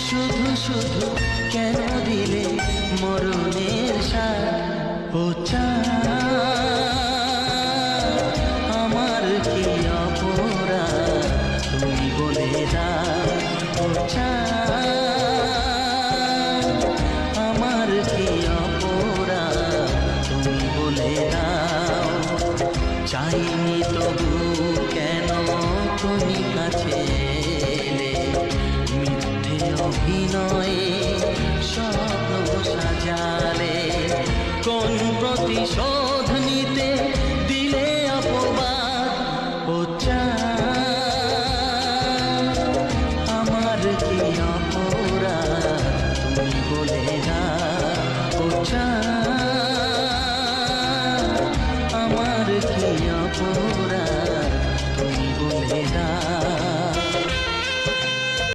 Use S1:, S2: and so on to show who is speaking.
S1: শুধু শুধু কেন দিলে মরণের সাথ ও চাঁদ, আমার কি অপরাধ তুমি বলে দাও ও চাঁদ, আমার কি অপরাধ তুমি বলে দাও। চাইনি তবু কেন তুমি কাছে এলে, মিথ্যে অভিনয়ে স্বপ্ন সাজালে, কোন প্রতিশোধ নিতে দিলে অপবাদ ও চাঁদ, আমার কি অপরাধ তুমি বলে দাও ও চাঁদ, আমার কি অপরাধ তুমি বলে দাও।